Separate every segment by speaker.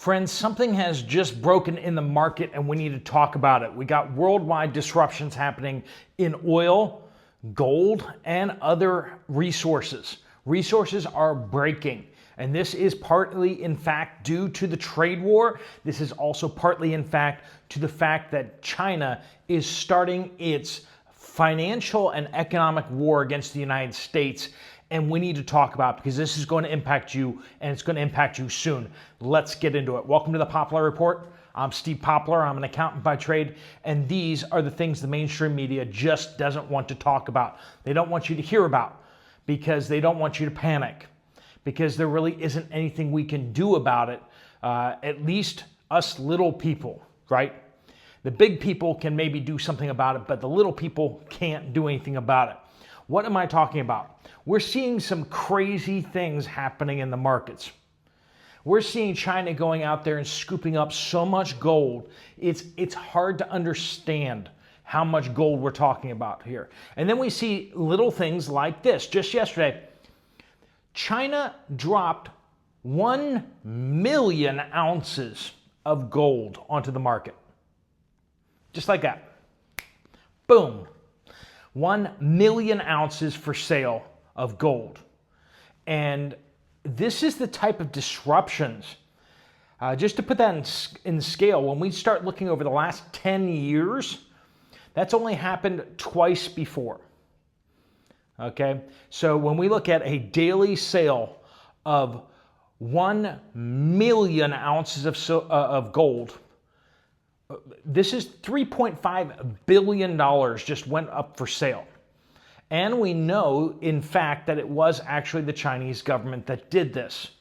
Speaker 1: Friends, something has just broken in the market and we need to talk about it. We got worldwide disruptions happening in oil, gold, and other resources. Resources are breaking. And this is partly, in fact, due to the trade war. This is also partly, in fact, to the fact that China is starting its financial and economic war against the United States. And we need to talk about it because this is going to impact you, and it's going to impact you soon. Let's get into it. Welcome to the Poplar Report. I'm Steve Poplar. I'm an accountant by trade, and these are the things the mainstream media just doesn't want to talk about. They don't want you to hear about because they don't want you to panic, because there really isn't anything we can do about it, at least us little people, right? The big people can maybe do something about it, but the little people can't do anything about it. What am I talking about? We're seeing some crazy things happening in the markets. We're seeing China going out there and scooping up so much gold. It's hard to understand how much gold we're talking about here. And then we see little things like this. Just yesterday, China dropped 1 million ounces of gold onto the market. Just like that. Boom. 1 million ounces for sale of gold. And this is the type of disruptions. Just to put that in scale, when we start looking over the last 10 years, that's only happened twice before. Okay, so when we look at a daily sale of 1 million ounces of gold, this is $3.5 billion just went up for sale. And we know, in fact, that it was actually the Chinese government that did this.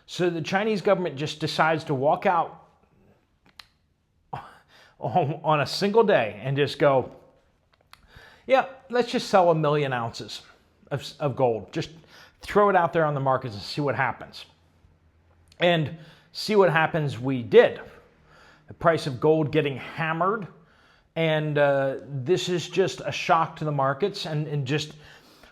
Speaker 1: So the Chinese government just decides to walk out on a single day and just go, yeah, let's just sell 1 million ounces of gold. Just throw it out there on the markets and see what happens. And see what happens we did. The price of gold getting hammered. And this is just a shock to the markets. And just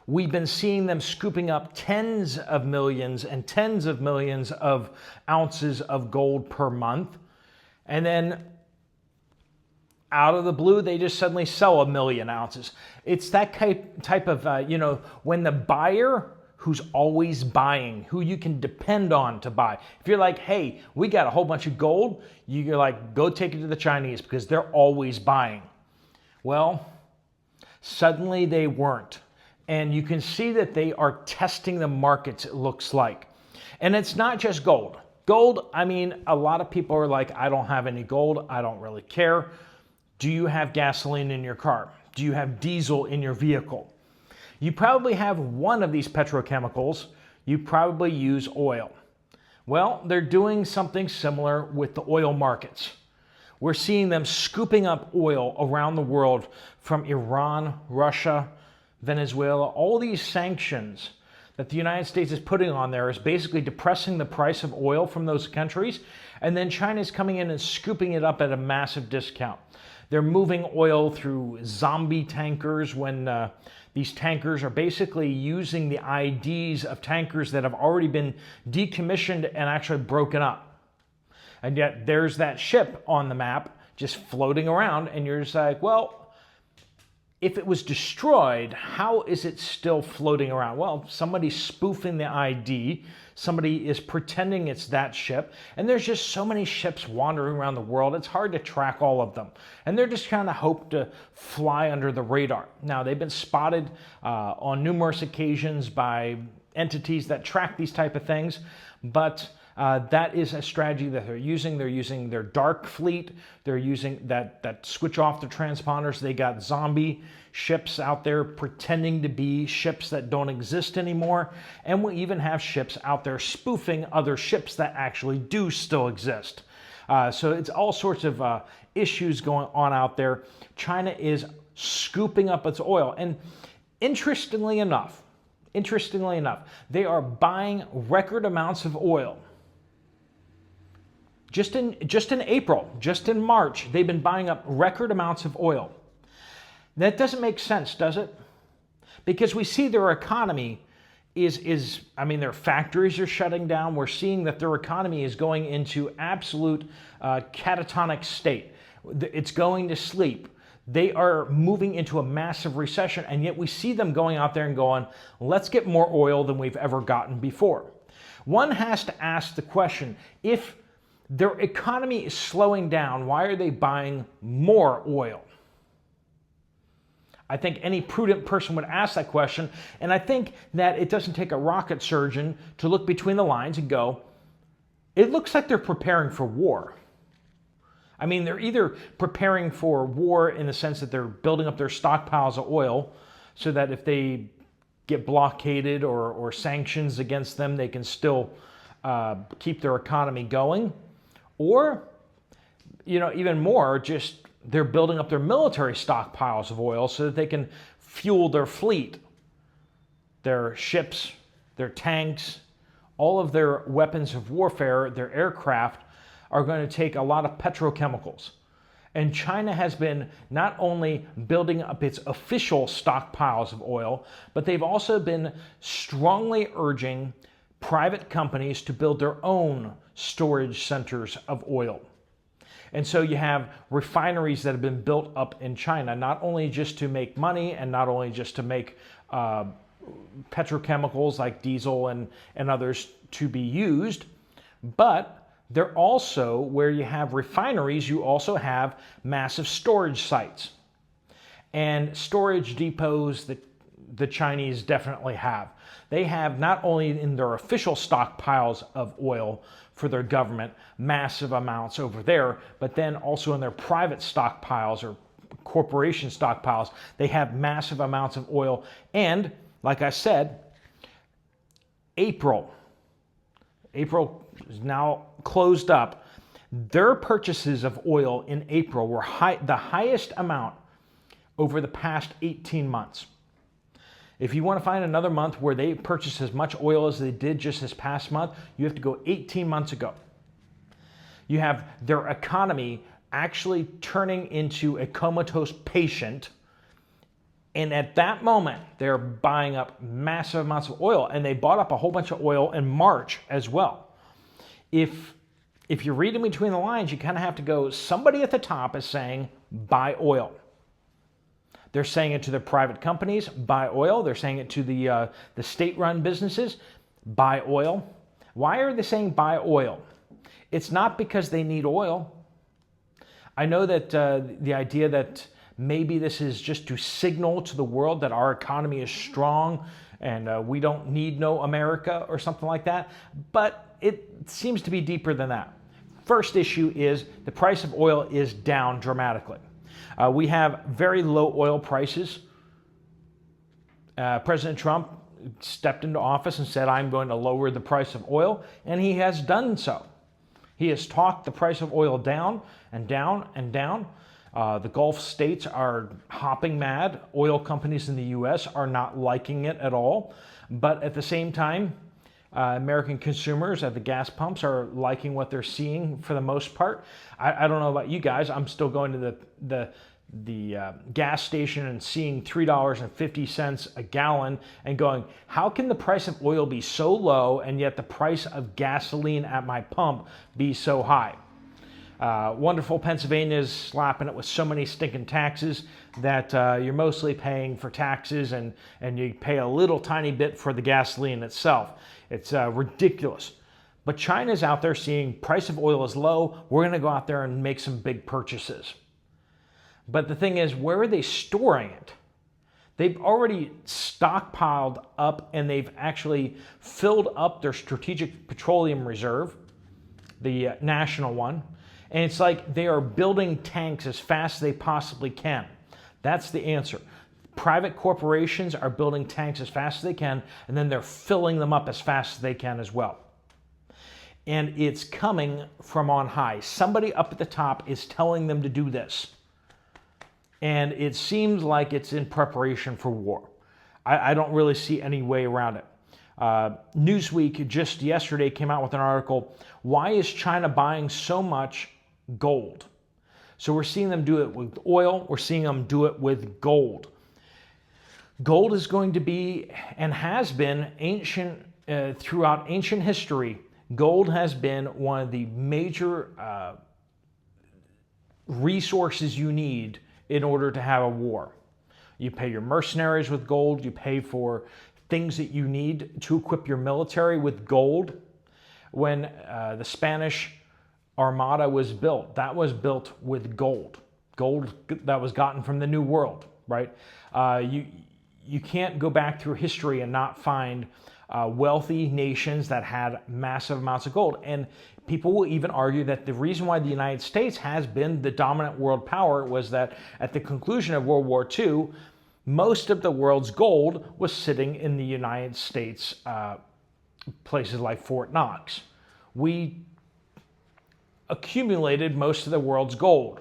Speaker 1: we've been seeing them scooping up tens of millions and tens of millions of ounces of gold per month. And then out of the blue, they just suddenly sell 1 million ounces. It's that type of, when the buyer who's always buying, who you can depend on to buy. If you're like, hey, we got a whole bunch of gold, you're like, go take it to the Chinese because they're always buying. Well, suddenly they weren't. And you can see that they are testing the markets, it looks like. And it's not just gold. Gold, I mean, a lot of people are like, I don't have any gold, I don't really care. Do you have gasoline in your car? Do you have diesel in your vehicle? You probably have one of these petrochemicals. You probably use oil. Well, they're doing something similar with the oil markets. We're seeing them scooping up oil around the world from Iran, Russia, Venezuela. All these sanctions that the United States is putting on there is basically depressing the price of oil from those countries. And then China's coming in and scooping it up at a massive discount. They're moving oil through zombie tankers when these tankers are basically using the IDs of tankers that have already been decommissioned and actually broken up. And yet there's that ship on the map just floating around, and you're just like, well, if it was destroyed, how is it still floating around? Well, somebody's spoofing the ID. Somebody is pretending it's that ship. And there's just so many ships wandering around the world. It's hard to track all of them. And they're just kind of hope to fly under the radar. Now, they've been spotted on numerous occasions by entities that track these type of things. But that is a strategy that they're using. They're using their dark fleet. They're using that switch off the transponders. They got zombie ships out there pretending to be ships that don't exist anymore. And we even have ships out there spoofing other ships that actually do still exist. So it's all sorts of issues going on out there. China is scooping up its oil. And interestingly enough, they are buying record amounts of oil. Just in April, just in March, they've been buying up record amounts of oil. That doesn't make sense, does it? Because we see their economy I mean, their factories are shutting down. We're seeing that their economy is going into absolute catatonic state. It's going to sleep. They are moving into a massive recession, and yet we see them going out there and going, let's get more oil than we've ever gotten before. One has to ask the question, if their economy is slowing down, why are they buying more oil? I think any prudent person would ask that question, and I think that it doesn't take a rocket surgeon to look between the lines and go, it looks like they're preparing for war. I mean, they're either preparing for war in the sense that they're building up their stockpiles of oil so that if they get blockaded or sanctions against them, they can still keep their economy going, or, even more, just they're building up their military stockpiles of oil so that they can fuel their fleet, their ships, their tanks, all of their weapons of warfare, their aircraft are going to take a lot of petrochemicals. And China has been not only building up its official stockpiles of oil, but they've also been strongly urging private companies to build their own storage centers of oil. And so you have refineries that have been built up in China, not only just to make money and not only just to make petrochemicals like diesel and others to be used, but they're also, where you have refineries, you also have massive storage sites and storage depots that the Chinese definitely have. They have not only in their official stockpiles of oil for their government, massive amounts over there, but then also in their private stockpiles or corporation stockpiles, they have massive amounts of oil. And like I said, April is now closed up. Their purchases of oil in April were the highest amount over the past 18 months. If you want to find another month where they purchased as much oil as they did just this past month, you have to go 18 months ago. You have their economy actually turning into a comatose patient, and at that moment, they're buying up massive amounts of oil, and they bought up a whole bunch of oil in March as well. If you're reading between the lines, you kind of have to go, somebody at the top is saying, buy oil. They're saying it to their private companies, buy oil. They're saying it to the state-run businesses, buy oil. Why are they saying buy oil? It's not because they need oil. I know that the idea that maybe this is just to signal to the world that our economy is strong and we don't need no America or something like that, but it seems to be deeper than that. First issue is the price of oil is down dramatically. We have very low oil prices. President Trump stepped into office and said, I'm going to lower the price of oil, and he has done so. He has talked the price of oil down and down and down. The Gulf states are hopping mad. Oil companies in the U.S. are not liking it at all. But at the same time, American consumers at the gas pumps are liking what they're seeing for the most part. I don't know about you guys. I'm still going to the gas station and seeing $3.50 a gallon and going, how can the price of oil be so low and yet the price of gasoline at my pump be so high? Wonderful Pennsylvania is slapping it with so many stinking taxes that you're mostly paying for taxes and you pay a little tiny bit for the gasoline itself. It's ridiculous. But China's out there seeing price of oil is low. We're going to go out there and make some big purchases. But the thing is, where are they storing it? They've already stockpiled up and they've actually filled up their strategic petroleum reserve, the national one. And it's like they are building tanks as fast as they possibly can. That's the answer. Private corporations are building tanks as fast as they can, and then they're filling them up as fast as they can as well. And it's coming from on high. Somebody up at the top is telling them to do this. And it seems like it's in preparation for war. I don't really see any way around it. Newsweek just yesterday came out with an article, why is China buying so much gold? So we're seeing them do it with oil, we're seeing them do it with gold. Gold is going to be, and has been, throughout ancient history. Gold has been one of the major resources you need in order to have a war. You pay your mercenaries with gold. You pay for things that you need to equip your military with gold. When the Spanish Armada was built, that was built with gold. Gold that was gotten from the New World, right? You can't go back through history and not find wealthy nations that had massive amounts of gold. And people will even argue that the reason why the United States has been the dominant world power was that at the conclusion of World War II, most of the world's gold was sitting in the United States, places like Fort Knox. We accumulated most of the world's gold.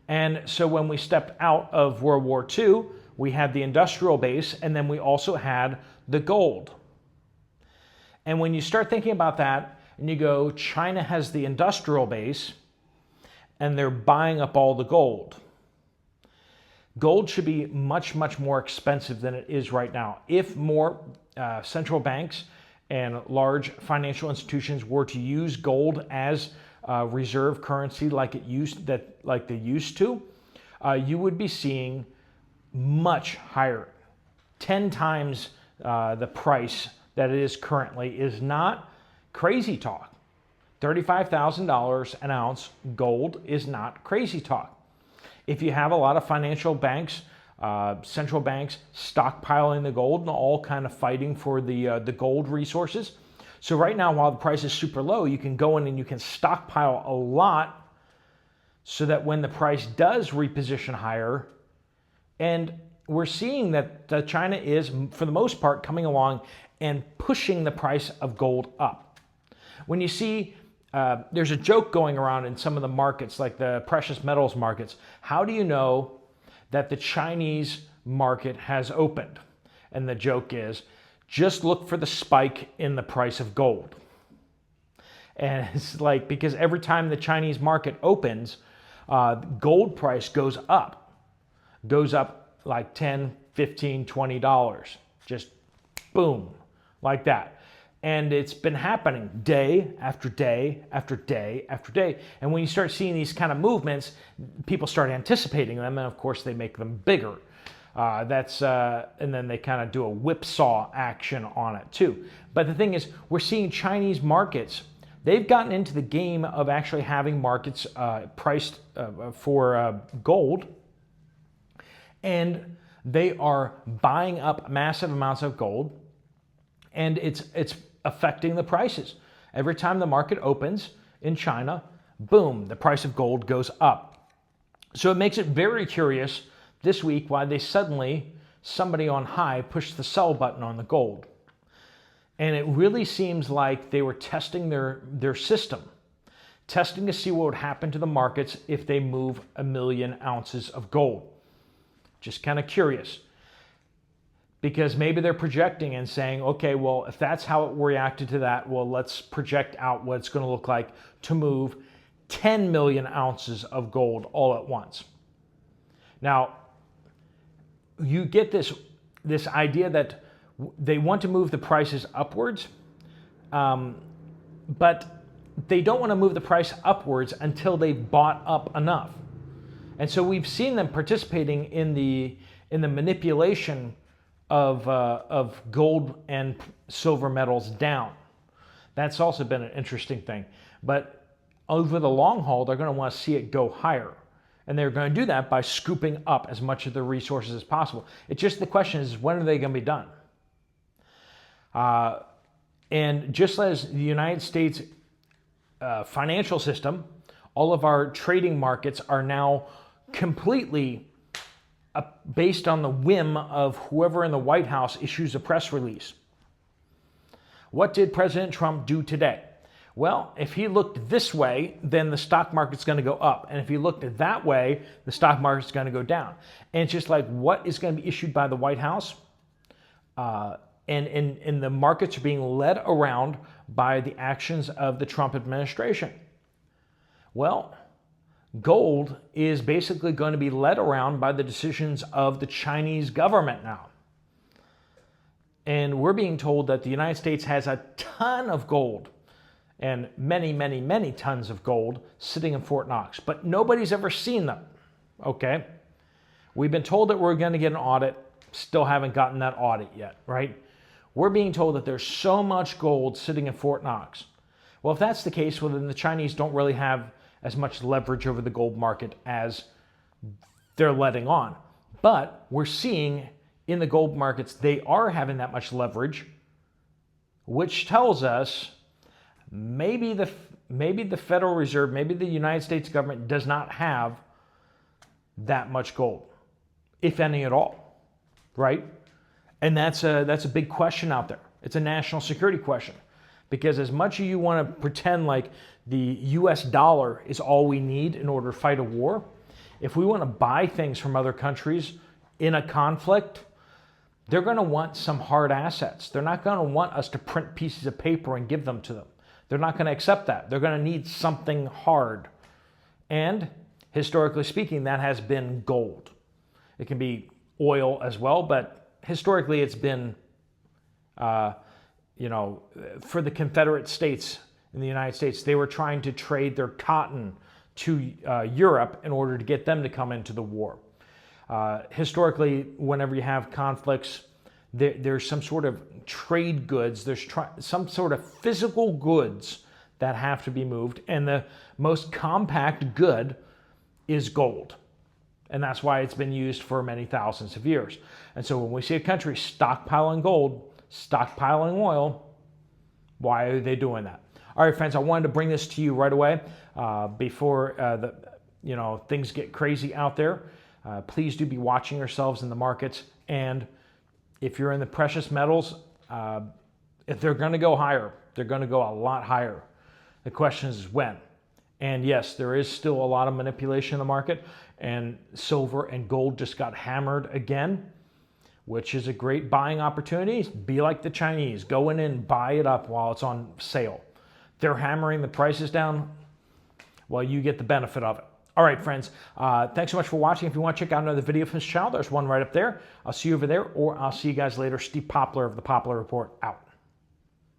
Speaker 1: And so when we stepped out of World War II, we had the industrial base, and then we also had the gold. And when you start thinking about that, and you go, China has the industrial base, and they're buying up all the gold. Gold should be much, much more expensive than it is right now. If more central banks and large financial institutions were to use gold as reserve currency like they used to, you would be seeing much higher, 10 times the price that it is currently. Is not crazy talk. $35,000 an ounce gold is not crazy talk. If you have a lot of financial banks, central banks stockpiling the gold and all kind of fighting for the gold resources. So right now, while the price is super low, you can go in and you can stockpile a lot so that when the price does reposition higher, and we're seeing that China is, for the most part, coming along and pushing the price of gold up. When you see, there's a joke going around in some of the markets, like the precious metals markets. How do you know that the Chinese market has opened? And the joke is, just look for the spike in the price of gold. And it's like, because every time the Chinese market opens, gold price goes up like $10, $15, $20, just boom, like that. And it's been happening day after day after day after day. And when you start seeing these kind of movements, people start anticipating them, and of course they make them bigger. And then they kind of do a whipsaw action on it too. But the thing is, we're seeing Chinese markets. They've gotten into the game of actually having markets priced for gold, and they are buying up massive amounts of gold, and it's affecting the prices. Every time the market opens in China, boom, the price of gold goes up. So it makes it very curious this week why somebody on high pushed the sell button on the gold. And it really seems like they were testing their system, testing to see what would happen to the markets if they move 1 million ounces of gold. Just kind of curious. Because maybe they're projecting and saying, okay, well, if that's how it reacted to that, well, let's project out what it's going to look like to move 10 million ounces of gold all at once. Now, you get this idea that they want to move the prices upwards, but they don't want to move the price upwards until they've bought up enough. And so we've seen them participating in the manipulation of gold and silver metals down. That's also been an interesting thing. But over the long haul, they're going to want to see it go higher. And they're going to do that by scooping up as much of the resources as possible. It's just the question is, when are they going to be done? And just as the United States financial system, all of our trading markets are now completely based on the whim of whoever in the White House issues a press release. What did President Trump do today? Well, if he looked this way, then the stock market's going to go up. And if he looked that way, the stock market's going to go down. And it's just like, what is going to be issued by the White House? And the markets are being led around by the actions of the Trump administration. Well, gold is basically going to be led around by the decisions of the Chinese government now. And we're being told that the United States has a ton of gold and many, many, many tons of gold sitting in Fort Knox, but nobody's ever seen them, okay? We've been told that we're going to get an audit, still haven't gotten that audit yet, right? We're being told that there's so much gold sitting in Fort Knox. Well, if that's the case, well, then the Chinese don't really have as much leverage over the gold market as they're letting on. But we're seeing in the gold markets, they are having that much leverage, which tells us maybe the Federal Reserve, maybe the United States government does not have that much gold, if any at all, right? And that's a big question out there. It's a national security question, because as much as you want to pretend like the US dollar is all we need in order to fight a war, if we want to buy things from other countries in a conflict, they're going to want some hard assets. They're not going to want us to print pieces of paper and give them to them. They're not going to accept that. They're going to need something hard. And historically speaking, that has been gold. It can be oil as well, but historically it's been, for the Confederate States in the United States, they were trying to trade their cotton to Europe in order to get them to come into the war. Historically, whenever you have conflicts, there's some sort of trade goods, there's some sort of physical goods that have to be moved, and the most compact good is gold. And that's why it's been used for many thousands of years. And so when we see a country stockpiling gold, stockpiling oil, why are they doing that? All right, friends, I wanted to bring this to you right away before things get crazy out there. Please do be watching yourselves in the markets. And if you're in the precious metals, if they're going to go higher, they're going to go a lot higher. The question is when. And yes, there is still a lot of manipulation in the market, and silver and gold just got hammered again, which is a great buying opportunity. Be like the Chinese. Go in and buy it up while it's on sale. They're hammering the prices down. Well, you get the benefit of it. All right, friends, thanks so much for watching. If you want to check out another video from this channel, there's one right up there. I'll see you over there, or I'll see you guys later. Steve Poplar of the Poplar Report, out.